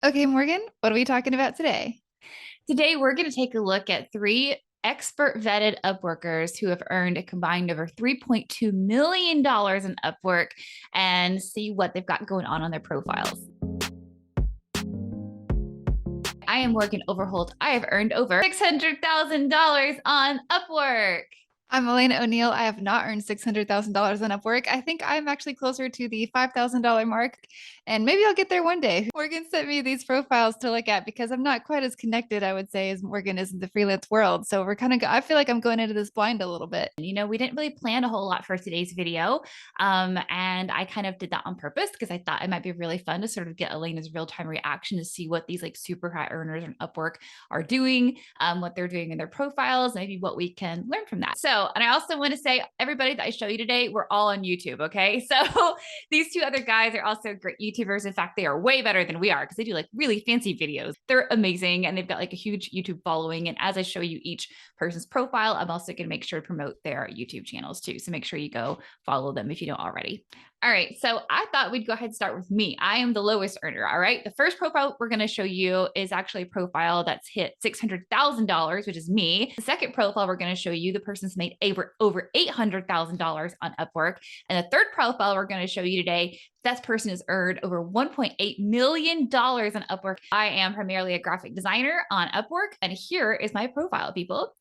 Okay, Morgan, what are we talking about today? Today, we're going to take a look at three expert vetted Upworkers who have earned a combined over $3.2 million in Upwork and see what they've got going on their profiles. I am Morgan Overholt. I have earned over $600,000 on Upwork. I'm Alaina O'Neill. I have not earned $600,000 on Upwork. I think I'm actually closer to the $5,000 mark, and maybe I'll get there one day. Morgan sent me these profiles to look at because I'm not quite as connected, I would say, as Morgan is in the freelance world. So I feel like I'm going into this blind a little bit. We didn't really plan a whole lot for today's video. And I kind of did that on purpose because I thought it might be really fun to sort of get Alaina's real-time reaction to see what these like super high earners on Upwork are doing, what they're doing in their profiles, maybe what we can learn from that. So, and I also want to say, everybody that I show you today, we're all on YouTube, okay? So these two other guys are also great YouTubers. In fact, they are way better than we are because they do like really fancy videos. They're amazing and they've got like a huge YouTube following. And as I show you each person's profile, I'm also going to make sure to promote their YouTube channels too. So make sure you go follow them if you don't already. All right, so I thought we'd go ahead and start with me. I am the lowest earner, all right? The first profile we're gonna show you is actually a profile that's hit $600,000, which is me. The second profile we're gonna show you, the person's made over $800,000 on Upwork. And the third profile we're gonna show you today, that person has earned over $1.8 million on Upwork. I am primarily a graphic designer on Upwork, and here is my profile, people.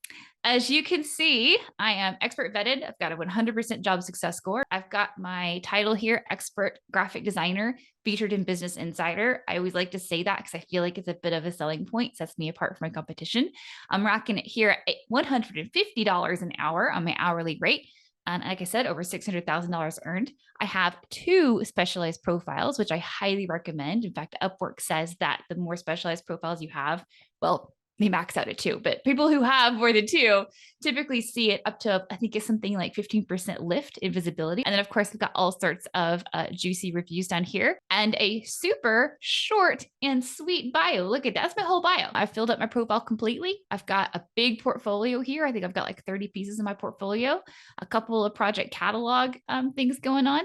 As you can see, I am expert vetted. I've got a 100% job success score. I've got my title here, expert graphic designer, featured in Business Insider. I always like to say that because I feel like it's a bit of a selling point, sets me apart from my competition. I'm rocking it here at $150 an hour on my hourly rate. And like I said, over $600,000 earned. I have two specialized profiles, which I highly recommend. In fact, Upwork says that the more specialized profiles you have, well, they max out at two, but people who have more than two typically see it up to, I think it's something like 15% lift in visibility. And then of course, we've got all sorts of juicy reviews down here and a super short and sweet bio. Look at that. That's my whole bio. I've filled up my profile completely. I've got a big portfolio here. I think I've got like 30 pieces in my portfolio, a couple of project catalog things going on.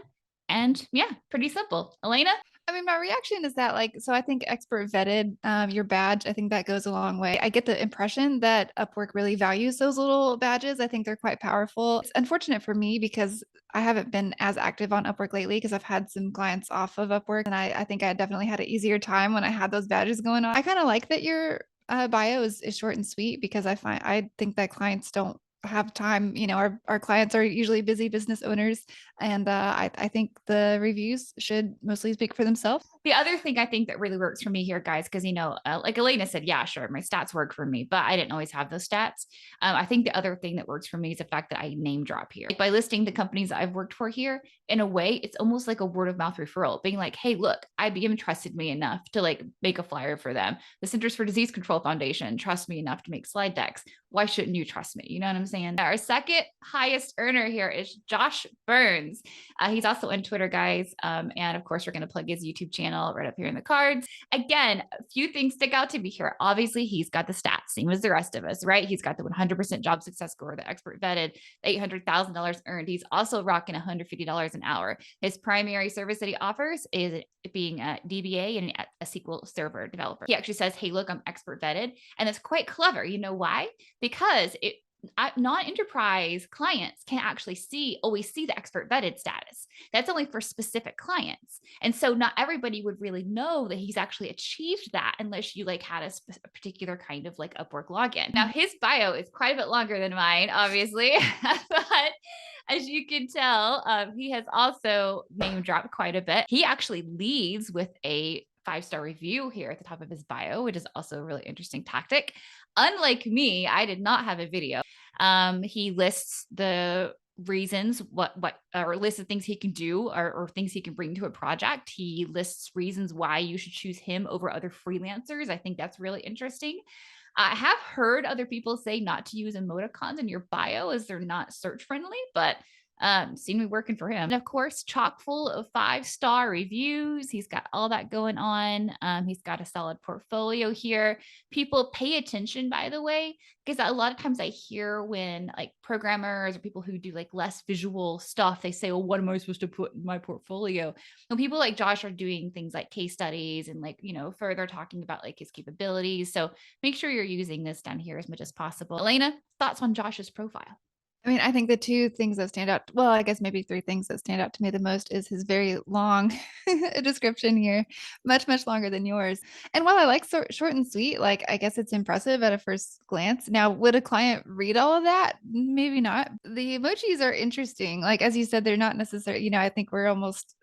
And yeah, pretty simple. Alaina? I mean, my reaction is that, like, so I think expert vetted, your badge, I think that goes a long way. I get the impression that Upwork really values those little badges. I think they're quite powerful. It's unfortunate for me because I haven't been as active on Upwork lately because I've had some clients off of Upwork, and I think I definitely had an easier time when I had those badges going on. I kind of like that your bio is short and sweet because I think that clients don't have time. Our clients are usually busy business owners, and I think the reviews should mostly speak for themselves. The other thing I think that really works for me here, guys, because, like Alaina said, yeah, sure, my stats work for me, but I didn't always have those stats. I think the other thing that works for me is the fact that I name drop here. Like, by listing the companies I've worked for here, in a way, it's almost like a word of mouth referral, being like, hey, look, IBM trusted me enough to like make a flyer for them. The Centers for Disease Control Foundation trust me enough to make slide decks. Why shouldn't you trust me? You know what I'm saying? Our second highest earner here is Josh Burns. He's also on Twitter, guys. And of course, we're going to plug his YouTube channel right up here in the cards. Again, a few things stick out to me here. Obviously, he's got the stats, same as the rest of us, right? He's got the 100% job success score, the expert vetted, $800,000 earned. He's also rocking $150 an hour. His primary service that he offers is being a DBA and a SQL Server developer. He actually says, hey, look, I'm expert vetted. And it's quite clever. You know why? Because non-enterprise clients can actually always see the expert vetted status. That's only for specific clients. And so not everybody would really know that he's actually achieved that unless you like had a particular kind of like Upwork login. Now his bio is quite a bit longer than mine, obviously, but as you can tell, he has also name dropped quite a bit. He actually leads with a 5-star review here at the top of his bio, which is also a really interesting tactic. Unlike me, I did not have a video. He lists the reasons or lists of things he can do or things he can bring to a project. He lists reasons why you should choose him over other freelancers. I think that's really interesting. I have heard other people say not to use emoticons in your bio as they're not search friendly, but Seen me working for him. And of course, chock full of 5-star reviews. He's got all that going on. He's got a solid portfolio here. People pay attention, by the way, because a lot of times I hear when like programmers or people who do like less visual stuff, they say, "Oh, what am I supposed to put in my portfolio?" When people like Josh are doing things like case studies and like, further talking about like his capabilities. So make sure you're using this down here as much as possible. Alaina, thoughts on Josh's profile? I mean, I think the two things that stand out, well, I guess maybe three things that stand out to me the most is his very long description here, much, much longer than yours. And while I like short and sweet, like I guess it's impressive at a first glance. Now, would a client read all of that? Maybe not. The emojis are interesting. Like as you said, they're not necessarily, I think we're almost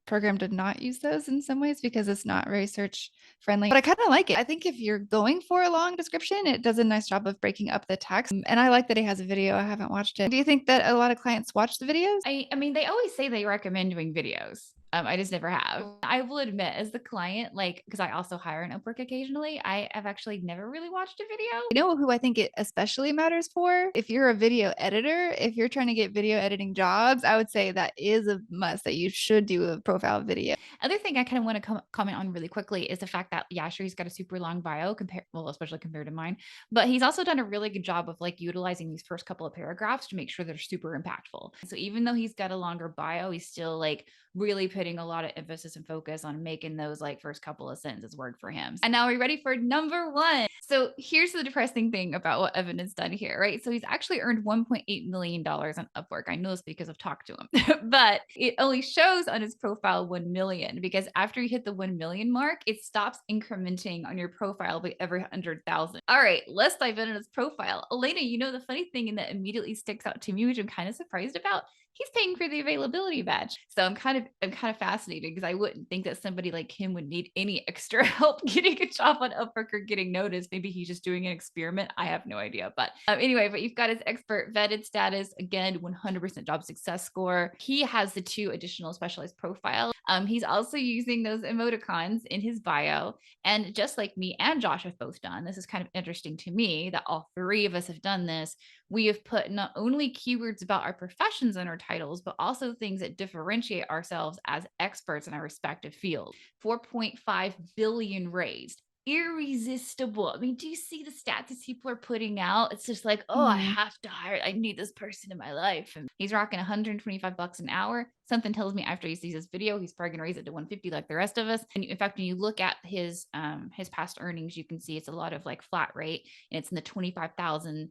programmed to not use those in some ways because it's not very search friendly. But I kind of like it. I think if you're going for a long description, it does a nice job of breaking up the text. And I like that he has a video. I haven't watched it. Do you think that a lot of clients watch the videos? I mean, they always say they recommend doing videos. I just never have. I will admit, as the client, like, because I also hire an Upwork occasionally, I have actually never really watched a video. You know who I think it especially matters for? If you're a video editor, if you're trying to get video editing jobs, I would say that is a must that you should do a profile video. Other thing I kind of want to comment on really quickly is the fact that, yeah, sure, he's got a super long bio well, especially compared to mine, but he's also done a really good job of like utilizing these first couple of paragraphs to make sure they're super impactful. So even though he's got a longer bio, he's still like really putting a lot of emphasis and focus on making those like first couple of sentences work for him. And now we're ready for number one. So here's the depressing thing about what Evan has done here, right? So he's actually earned $1.8 million on Upwork. I know this because I've talked to him, but it only shows on his profile 1 million because after you hit the 1 million mark, it stops incrementing on your profile by every 100,000. All right, let's dive into his profile. Alaina, the funny thing and that immediately sticks out to me, which I'm kind of surprised about, he's paying for the availability badge. So I'm kind of fascinated because I wouldn't think that somebody like him would need any extra help getting a job on Upwork or getting noticed. Maybe he's just doing an experiment. I have no idea. But anyway, but you've got his expert vetted status. Again, 100% job success score. He has the 2 additional specialized profiles. He's also using those emoticons in his bio. And just like me and Josh have both done, this is kind of interesting to me that all 3 of us have done this. We have put not only keywords about our professions in our titles, but also things that differentiate ourselves as experts in our respective fields. 4.5 billion raised. Irresistible. I mean, do you see the stats that people are putting out? It's just like, oh, I Mhm. have to hire, I need this person in my life. And he's rocking $125 an hour. Something tells me after he sees this video, he's probably gonna raise it to 150 like the rest of us. And in fact, when you look at his past earnings, you can see it's a lot of like flat rate and it's in the 25,000.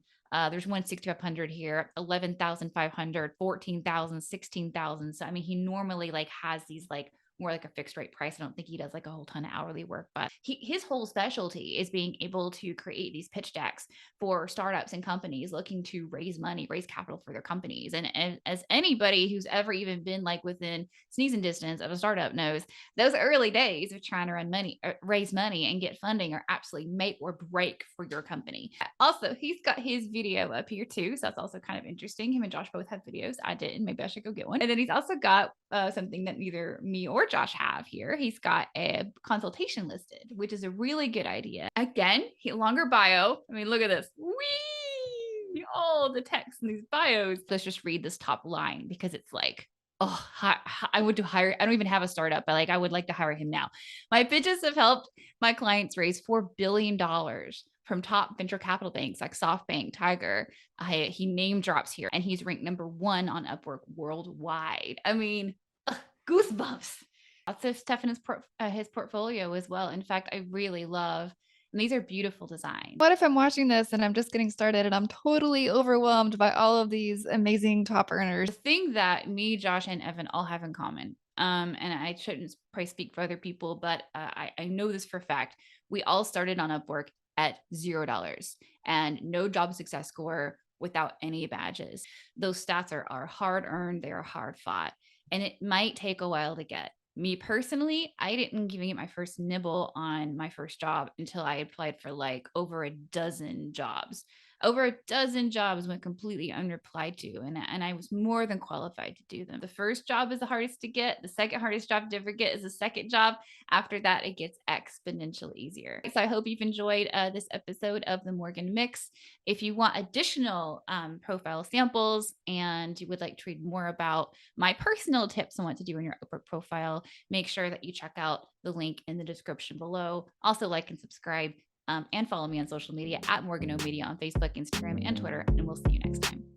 There's 1,6,500 here, 11,500, 14,000, 16,000. So I mean, he normally like has these like more like a fixed rate price. I don't think he does like a whole ton of hourly work, but his whole specialty is being able to create these pitch decks for startups and companies looking to raise money, raise capital for their companies. And as anybody who's ever even been like within sneezing distance of a startup knows, those early days of trying to raise money and get funding are absolutely make or break for your company. Also, he's got his video up here too. So that's also kind of interesting. Him and Josh both have videos. I didn't. Maybe I should go get one. And then he's also got something that neither me or Josh have here. He's got a consultation listed, which is a really good idea. Again, longer bio. I mean, look at this. Whee! All the text in these bios. Let's just read this top line because it's like, oh, I would to hire. I don't even have a startup, but like I would like to hire him now. My pitches have helped my clients raise $4 billion from top venture capital banks like SoftBank, Tiger. He name drops here, and he's ranked number 1 on Upwork worldwide. I mean, goosebumps. Lots of stuff in his portfolio as well. In fact, I really love, and these are beautiful designs. What if I'm watching this and I'm just getting started and I'm totally overwhelmed by all of these amazing top earners? The thing that me, Josh, and Evan all have in common, and I shouldn't probably speak for other people, but I know this for a fact. We all started on Upwork at $0 and no job success score without any badges. Those stats are hard earned, they are hard fought, and it might take a while to get. Me personally, I didn't give it my first nibble on my first job until I applied for like over a dozen jobs. Over a dozen jobs went completely unreplied to, and I was more than qualified to do them. The first job is the hardest to get. The second hardest job to ever get is the second job. After that, it gets exponentially easier. So I hope you've enjoyed this episode of the Morgan Mix. If you want additional profile samples and you would like to read more about my personal tips on what to do in your Upwork profile, make sure that you check out the link in the description below. Also, like and subscribe, and follow me on social media at Morgan O Media on Facebook, Instagram, and Twitter. And we'll see you next time.